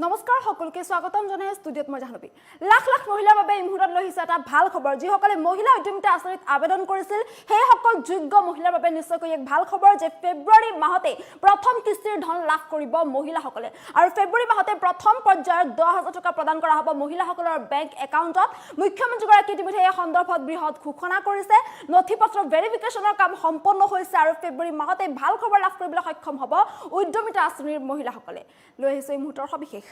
নমস্কাৰ সকলোকে স্বাগতম জনাই ষ্টুডিঅ'ত মই জাহ্নবী লাখ লাখ মহিলাৰ বাবে এই মুহূৰ্তত লৈ আহিছে এটা ভাল খবৰ যিসকলে মহিলা উদ্যমিতা আঁচনিত আবেদন কৰিছিল সেই সকল যোগ্য মহিলাৰ বাবে নিশ্চয়কৈ এক ভাল খবৰ যে ফেব্ৰুৱাৰী মাহতে প্ৰথম কিস্তিৰ ধন লাভ কৰিব মহিলাসকলে আৰু ফেব্ৰুৱাৰী মাহতে প্ৰথম পৰ্যায়ত 10000 টকা প্ৰদান কৰা হ'ব মহিলাসকলৰ বেংক একাউণ্টত মুখ্যমন্ত্ৰীগৰাকীয়ে ইতিমধ্যে এই সন্দৰ্ভত বৃহৎ ঘোষণা কৰিছে নথিপত্ৰ ভেৰিফিকেশ্যনৰ কাম সম্পন্ন হৈছে আৰু ফেব্ৰুৱাৰী মাহতে ভাল খবৰ লাভ কৰিবলৈ সক্ষম হ'ব উদ্যমিতা আঁচনিৰ মহিলাসকলে লৈ আহিছে এই মুহূৰ্তৰ সবিশেষ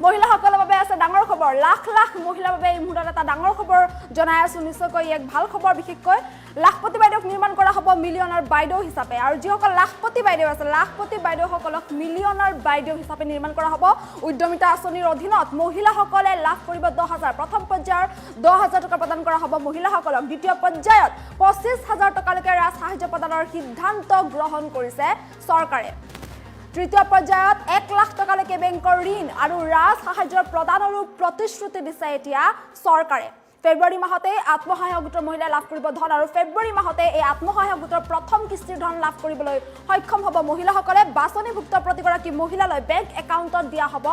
মহিলাসকলৰ বাবে আছে ডাঙৰ খবৰ লাখ লাখ মহিলাৰ বাবে এই মুহূৰ্তত এটা ডাঙৰ খবৰ জনাই আছো নিশ্চয়কৈ এক ভাল খবৰ বিশেষকৈ লাখপতি বাইদেউক নিৰ্মাণ কৰা হ'ব মিলিয়নাৰ বাইদেউ হিচাপে আৰু যিসকল লাখপতি বাইদেউ আছে লাখপতি বাইদেউসকলক মিলিয়নাৰ বাইদেউ হিচাপে নিৰ্মাণ কৰা হ'ব উদ্যমিতা আঁচনিৰ অধীনত মহিলাসকলে লাভ কৰিব 10000 প্ৰথম পৰ্যায়ৰ 10000 টকা প্ৰদান কৰা হ'ব মহিলাসকলক দ্বিতীয় পৰ্যায়ত 25000 টকালৈকে ৰাজ সাহায্য প্ৰদানৰ সিদ্ধান্ত গ্ৰহণ কৰিছে চৰকাৰে তৃতীয় পৰ্যায়ত 1 লাখ টকালৈকে বেংকৰ ঋণ আৰু ৰাজ সাহায্যৰ প্ৰদানৰো প্ৰতিশ্ৰুতি দিছে এতিয়া চৰকাৰে ফেব্ৰুৱাৰী মাহতে আত্মসহায়ক গোটৰ মহিলাই লাভ কৰিব ধন আৰু ফেব্ৰুৱাৰী মাহতে এই আত্মসহায়ক গোটৰ প্ৰথম কিস্তিৰ ধন লাভ কৰিবলৈ সক্ষম হ'ব মহিলাসকলে বাছনিভুক্ত প্ৰতিগৰাকী মহিলালৈ বেংক একাউণ্টত দিয়া হ'ব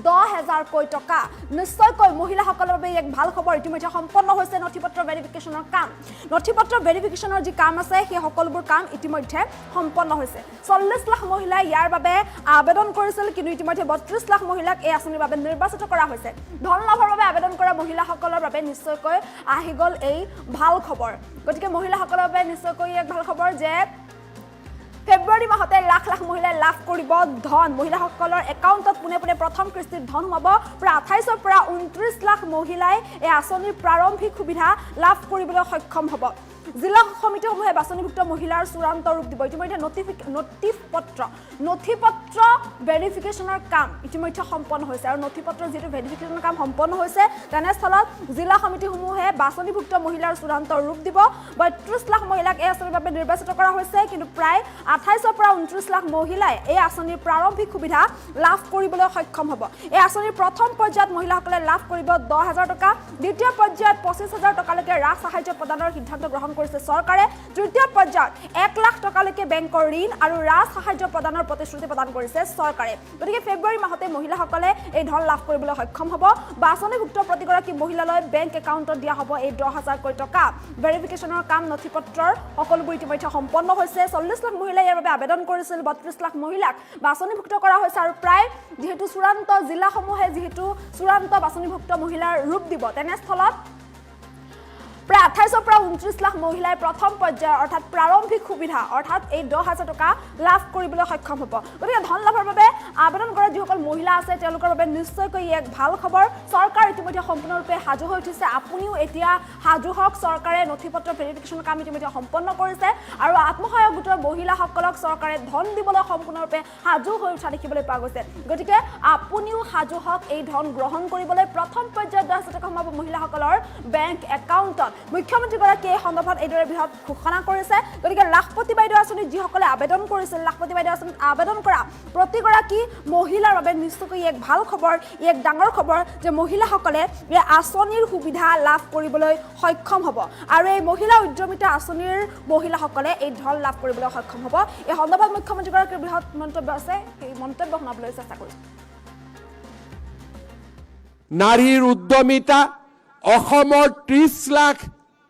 10000 কোটি টকা নিশ্চয়কৈ মহিলাসকলৰ বাবে এক ভাল খবৰ ইতিমধ্যে সম্পন্ন হৈছে নথিপত্ৰ ভেৰিফিকেশ্যনৰ কাম নথিপত্ৰ ভেৰিফিকেশ্যনৰ যি কাম আছে সেই সকলোবোৰ কাম ইতিমধ্যে সম্পন্ন হৈছে 40 লাখ মহিলাই ইয়াৰ বাবে আবেদন কৰিছিল কিন্তু ইতিমধ্যে 32 লাখ মহিলাক এই আঁচনিৰ বাবে নিৰ্বাচিত কৰা হৈছে ধন লাভৰ বাবে আবেদন কৰা মহিলাসকলৰ বাবে নিশ্চয় আহি গল এই ভাল খবৰ গতিকে মহিলাসকলৰ বাবে নিশ্চয়কৈ এক ভাল খবৰ যে ফেব্ৰুৱাৰী মাহতে লাখ লাখ মহিলাই লাভ কৰিব ধন মহিলাসকলৰ একাউণ্টত পুনে পুনে প্ৰথম কিস্তিৰ ধন হ'ব প্ৰায় 28 পৰা 29 লাখ মহিলাই এই আঁচনিৰ প্ৰাৰম্ভিক সুবিধা লাভ কৰিবলৈ সক্ষম হ'ব জিলা সমিতিসমূহে বাছনিভুক্ত মহিলাৰ চূড়ান্ত ৰূপ দিব ইতিমধ্যে নথিপত্ৰ ভেৰিফিকেশ্যনৰ কাম ইতিমধ্যে সম্পন্ন হৈছে আৰু নথিপত্ৰ যিটো ভেৰিফিকেশ্যনৰ কাম সম্পন্ন হৈছে তেনেস্থলত জিলা সমিতিসমূহে বাছনিভুক্ত মহিলাৰ চূড়ান্ত ৰূপ দিব 32 লাখ মহিলাক এই আঁচনিৰ বাবে নিৰ্বাচিত কৰা হৈছে কিন্তু প্ৰায় 28 পৰা 29 লাখ মহিলাই এই আঁচনিৰ প্ৰাৰম্ভিক সুবিধা লাভ কৰিবলৈ সক্ষম হ'ব এই আঁচনিৰ প্ৰথম পৰ্যায়ত মহিলাসকলে লাভ কৰিব 10000 টকা দ্বিতীয় পৰ্যায়ত 25000 টকালৈকে ৰাজ সাহায্য প্ৰদানৰ সিদ্ধান্ত গ্ৰহণ কৰিছে চৰকাৰে তৃতীয় পৰ্যায়ত 1 লাখ টকালৈকে বেংকৰ ঋণ আৰু ৰাজ সাহায্য প্ৰদানৰ প্ৰতিশ্ৰুতি প্ৰদান কৰিছে চৰকাৰে গতিকে ফেব্ৰুৱাৰী মাহতে মহিলাসকলে এই ধন লাভ কৰিবলৈ সক্ষম হ'ব বাছনিভুক্ত প্ৰতিগৰাকী মহিলালৈ বেংক একাউণ্টত দিয়া হ'ব এই 10000 কোটি টকা ভেৰিফিকেশ্যনৰ কাম নথিপত্ৰৰ সকলোবোৰ ইতিমধ্যে সম্পন্ন হৈছে 40 লাখ মহিলাই ইয়াৰ বাবে আবেদন কৰিছিল 32 লাখ মহিলাক বাছনিভুক্ত কৰা হৈছে আৰু প্ৰায় যেহেতু চূড়ান্ত জিলাসমূহে যেহেতু চূড়ান্ত বাছনিভুক্ত মহিলাৰ ৰূপ দিব তেনেস্থলত প্ৰায় 28 পৰা 29 লাখ মহিলাই প্ৰথম পৰ্যায়ৰ অৰ্থাৎ প্ৰাৰম্ভিক সুবিধা অৰ্থাৎ এই 10000 টকা লাভ কৰিবলৈ সক্ষম হ'ব গতিকে ধন লাভৰ বাবে আবেদন কৰা যিসকল মহিলা আছে তেওঁলোকৰ বাবে নিশ্চয়কৈ এক ভাল খবৰ চৰকাৰ ইতিমধ্যে সম্পূৰ্ণৰূপে সাজু হৈ উঠিছে আপুনিও এতিয়া সাজু হওক চৰকাৰে নথিপত্ৰ ভেৰিফিকেশ্যনৰ কাম ইতিমধ্যে সম্পন্ন কৰিছে আৰু আত্মসহায়ক গোটৰ মহিলাসকলক চৰকাৰে ধন দিবলৈ সম্পূৰ্ণৰূপে সাজু হৈ উঠা দেখিবলৈ পোৱা গৈছে গতিকে আপুনিও সাজু হওক এই ধন গ্ৰহণ কৰিবলৈ প্ৰথম পৰ্যায়ত 10000 টকা সোমাব মহিলাসকলৰ বেংক একাউণ্টত মুখ্যমন্ত্ৰীগৰাকীয়ে এই সন্দৰ্ভত এইদৰে বৃহৎ ঘোষণা কৰিছে গতিকে লাখপতি বাইদেউ আঁচনিত যিসকলে আবেদন কৰিছিল লাখপতি বাইদেউ আঁচনিত আবেদন কৰা প্ৰতিগৰাকী মহিলাৰ বাবে নিশ্চয়কৈ এক ভাল খবৰ এক ডাঙৰ খবৰ যে মহিলাসকলে এই আঁচনিৰ সুবিধা লাভ কৰিবলৈ সক্ষম হ'ব আৰু এই মহিলা উদ্যমিতা আঁচনিৰ মহিলাসকলে এই ধন লাভ কৰিবলৈ সক্ষম হ'ব এই সন্দৰ্ভত মুখ্যমন্ত্ৰীগৰাকীৰ বৃহৎ মন্তব্য আছে এই মন্তব্য শুনাবলৈ চেষ্টা কৰিছোঁ নাৰীৰ উদ্যমিতা অসমৰ 30 লাখ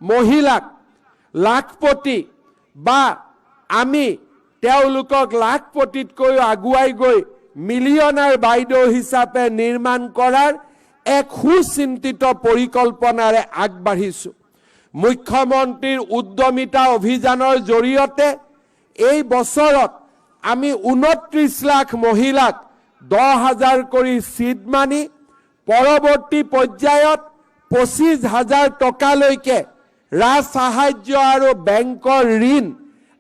মহিলাক লাখপতি বা আমি তেওঁলোকক লাখপতিতকৈ আগুৱাই গৈ মিলিয়নাৰ বাইদেউ হিচাপে নিৰ্মাণ কৰাৰ এক সুচিন্তিত পৰিকল্পনাৰে আগবাঢ়িছোঁ মুখ্যমন্ত্ৰীৰ উদ্যমিতা অভিযানৰ জৰিয়তে এই বছৰত আমি 29 লাখ মহিলাক 10000 কৰি সিড মানি পৰৱৰ্তী পৰ্যায়ত 25000 টকালৈকে ৰাজ সাহায্য আৰু বেংকৰ ঋণ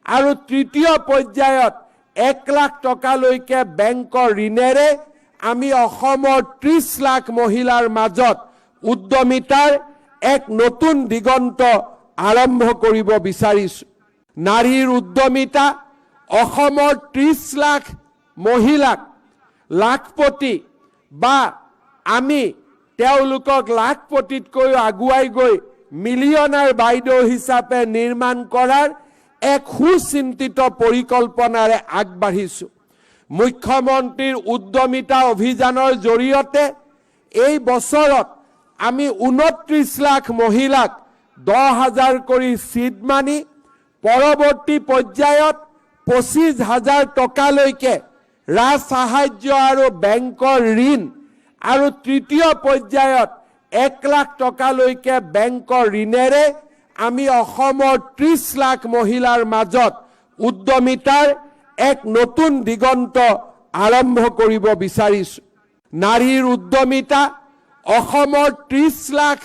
আৰু তৃতীয় পৰ্যায়ত 1 লাখ টকালৈকে বেংকৰ ঋণেৰে আমি অসমৰ 30 লাখ মহিলাৰ মাজত উদ্যমিতাৰ এক নতুন দিগন্ত আৰম্ভ কৰিব বিচাৰিছোঁ নাৰীৰ উদ্যমিতা অসমৰ 30 লাখ মহিলাক লাখপতি বা আমি তেওঁলোকক লাখপতিতকৈ আগুৱাই গৈ মিলিয়নাৰ বাইদেউ হিচাপে নিৰ্মাণ কৰাৰ এক সুচিন্তিত পৰিকল্পনাৰে আগবাঢ়িছোঁ মুখ্যমন্ত্ৰীৰ উদ্যমিতা অভিযানৰ জৰিয়তে এই বছৰত আমি 29 লাখ মহিলাক 10,000 কৰি চিট মানি পৰৱৰ্তী পৰ্যায়ত 25,000 টকালৈকে ৰাজ সাহায্য আৰু বেংকৰ ঋণ আৰু তৃতীয় পৰ্যায়ত 1 লাখ টকালৈকে বেংকৰ ঋণেৰে আমি অসমৰ 30 লাখ মহিলাৰ মাজত উদ্যমিতাৰ এক নতুন দিগন্ত আৰম্ভ কৰিব বিচাৰিছোঁ। নাৰীৰ উদ্যমিতা অসমৰ 30 লাখ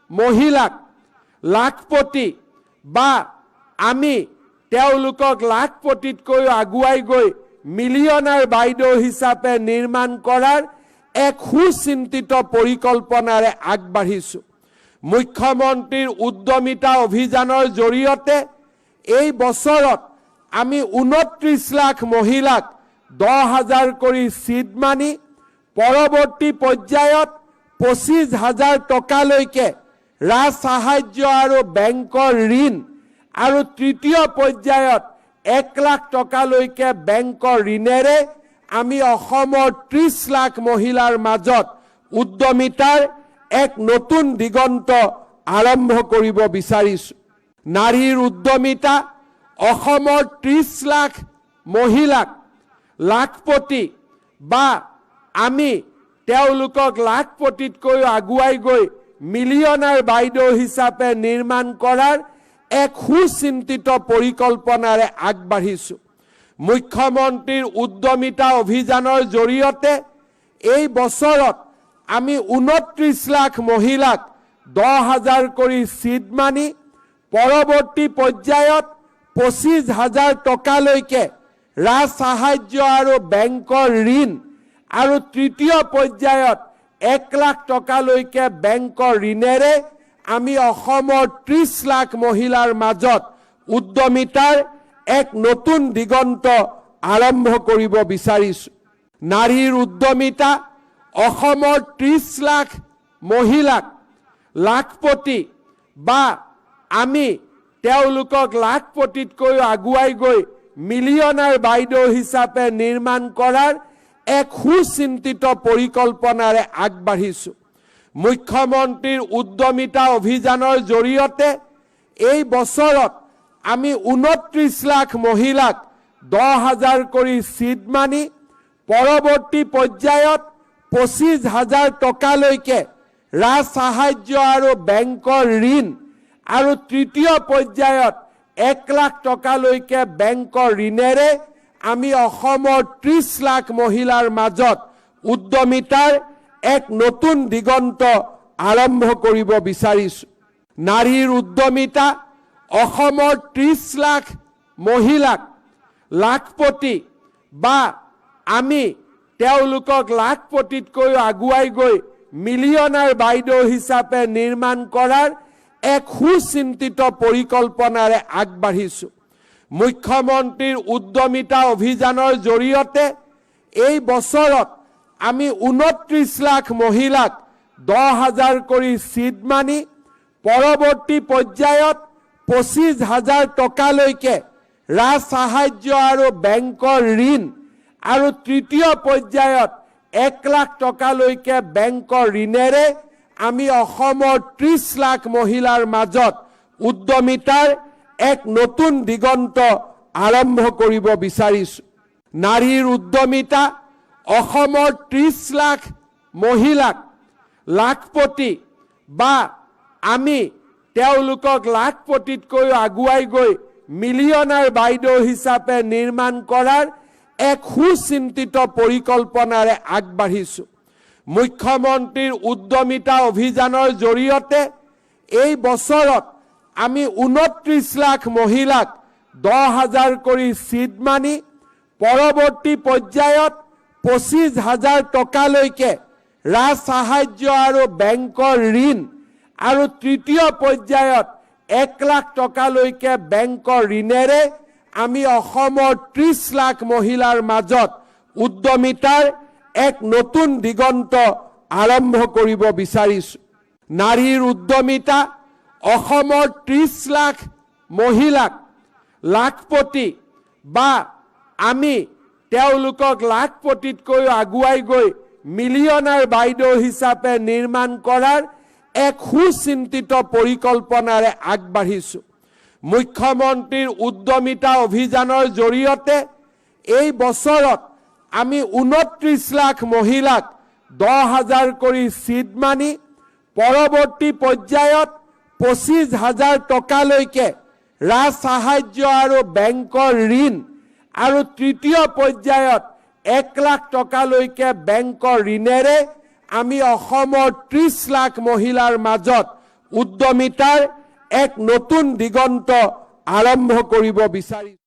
মহিলাক লাখপতি বা আমি তেওঁলোকক লাখপতিতকৈও আগুৱাই গৈ মিলিয়নাৰ বাইদেউ হিচাপে নিৰ্মাণ কৰাৰ এক সুচিন্তিত পৰিকল্পনাৰে আগবাঢ়িছোঁ। মুখ্যমন্ত্ৰীৰ উদ্যমিতা অভিযানৰ জৰিয়তে এই বছৰত আমি 29 লাখ মহিলাক 10,000 কৰি চিট মানি পৰৱৰ্তী পৰ্যায়ত 25,000 টকালৈকে ৰাজ সাহায্য আৰু বেংকৰ ঋণ আৰু তৃতীয় পৰ্যায়ত 1 লাখ টকালৈকে বেংকৰ ঋণেৰে আমি অসমৰ 30 লাখ মহিলাৰ মাজত উদ্যমিতাৰ এক নতুন দিগন্ত আৰম্ভ কৰিব বিচাৰিছোঁ। নাৰীৰ উদ্যমিতা অসমৰ 30 লাখ মহিলাক লাখপতি বা আমি তেওঁলোকক লাখপতিতকৈও আগুৱাই গৈ মিলিয়নাৰ বাইদেউ হিচাপে নিৰ্মাণ কৰাৰ এক সুচিন্তিত পৰিকল্পনাৰে আগবাঢ়িছোঁ। মুখ্যমন্ত্ৰীৰ উদ্যমিতা অভিযানৰ জৰিয়তে এই বছৰত আমি 29 লাখ মহিলাক 10,000 কৰি চিট মানি পৰৱৰ্তী পৰ্যায়ত 25,000 টকালৈকে ৰাজ সাহায্য আৰু বেংকৰ ঋণ আৰু তৃতীয় পৰ্যায়ত 1 লাখ টকালৈকে বেংকৰ ঋণেৰে আমি অসমৰ 30 লাখ মহিলাৰ মাজত উদ্যমিতাৰ এক নতুন দিগন্ত আৰম্ভ কৰিব বিচাৰিছোঁ। নাৰীৰ উদ্যমিতা অসমৰ 30 লাখ মহিলাক লাখপতি বা আমি তেওঁলোকক লাখপতিতকৈও আগুৱাই গৈ মিলিয়নাৰ বাইদেউ হিচাপে নিৰ্মাণ কৰাৰ এক সুচিন্তিত পৰিকল্পনাৰে আগবাঢ়িছোঁ। মুখ্যমন্ত্ৰীৰ উদ্যমিতা অভিযানৰ জৰিয়তে এই বছৰত আমি 29 লাখ মহিলাক 10,000 কৰি চিট মানি পৰৱৰ্তী পৰ্যায়ত 25,000 টকালৈকে ৰাজ সাহায্য আৰু বেংকৰ ঋণ আৰু তৃতীয় পৰ্যায়ত 1 লাখ টকালৈকে বেংকৰ ঋণেৰে আমি অসমৰ 30 লাখ মহিলাৰ মাজত উদ্যমিতাৰ এক নতুন দিগন্ত আৰম্ভ কৰিব বিচাৰিছোঁ। নাৰীৰ উদ্যমিতা অসমৰ 30 লাখ মহিলাক লাখপতি বা আমি তেওঁলোকক লাখপতিতকৈও আগুৱাই গৈ মিলিয়নাৰ বাইদেউ হিচাপে নিৰ্মাণ কৰাৰ এক সুচিন্তিত পৰিকল্পনাৰে আগবাঢ়িছোঁ। মুখ্যমন্ত্ৰীৰ উদ্যমিতা অভিযানৰ জৰিয়তে এই বছৰত আমি 29 লাখ মহিলাক 10,000 কৰি চিট মানি পৰৱৰ্তী পৰ্যায়ত 25,000 টকালৈকে ৰাজ সাহায্য আৰু বেংকৰ ঋণ আৰু তৃতীয় পৰ্যায়ত 1 লাখ টকালৈকে বেংকৰ ঋণেৰে আমি অসমৰ 30 লাখ মহিলাৰ মাজত উদ্যমিতাৰ এক নতুন দিগন্ত আৰম্ভ কৰিব বিচাৰিছোঁ। নাৰীৰ উদ্যমিতা অসমৰ 30 লাখ মহিলাক লাখপতি বা আমি তেওঁলোকক লাখপতিতকৈও আগুৱাই গৈ মিলিয়নাৰ বাইদেউ হিচাপে নিৰ্মাণ কৰাৰ এক সুচিন্তিত পৰিকল্পনাৰে আগবাঢ়িছোঁ। মুখ্যমন্ত্ৰীৰ উদ্যমিতা অভিযানৰ জৰিয়তে এই বছৰত আমি 29 লাখ মহিলাক 10,000 কৰি চিট মানি পৰৱৰ্তী পৰ্যায়ত 25,000 টকালৈকে ৰাজ সাহায্য আৰু বেংকৰ ঋণ আৰু তৃতীয় পৰ্যায়ত 1 লাখ টকালৈকে বেংকৰ ঋণেৰে আমি অসমৰ 30 লাখ মহিলাৰ মাজত উদ্যমিতাৰ এক নতুন দিগন্ত আৰম্ভ কৰিব বিচাৰিছোঁ। নাৰীৰ উদ্যমিতা অসমৰ 30 লাখ মহিলাক লাখপতি বা আমি তেওঁলোকক লাখপতিতকৈও আগুৱাই গৈ মিলিয়নাৰ বাইদেউ হিচাপে নিৰ্মাণ কৰাৰ এক সুচিন্তিত পৰিকল্পনাৰে আগবাঢ়িছোঁ। মুখ্যমন্ত্ৰীৰ উদ্যমিতা অভিযানৰ জৰিয়তে এই বছৰত আমি 29 লাখ মহিলাক 10,000 কৰি চিড মানি, পৰৱৰ্তী পৰ্যায়ত 25,000 টকালৈকে ৰাজ সাহায্য আৰু বেংকৰ ঋণ, আৰু তৃতীয় পৰ্যায়ত 1 লাখ টকালৈকে বেংকৰ ঋণেৰে আমি অসমৰ 30 লাখ মহিলাৰ মাজত উদ্যমিতাৰ এক নতুন দিগন্ত আৰম্ভ কৰিব বিচাৰিছোঁ।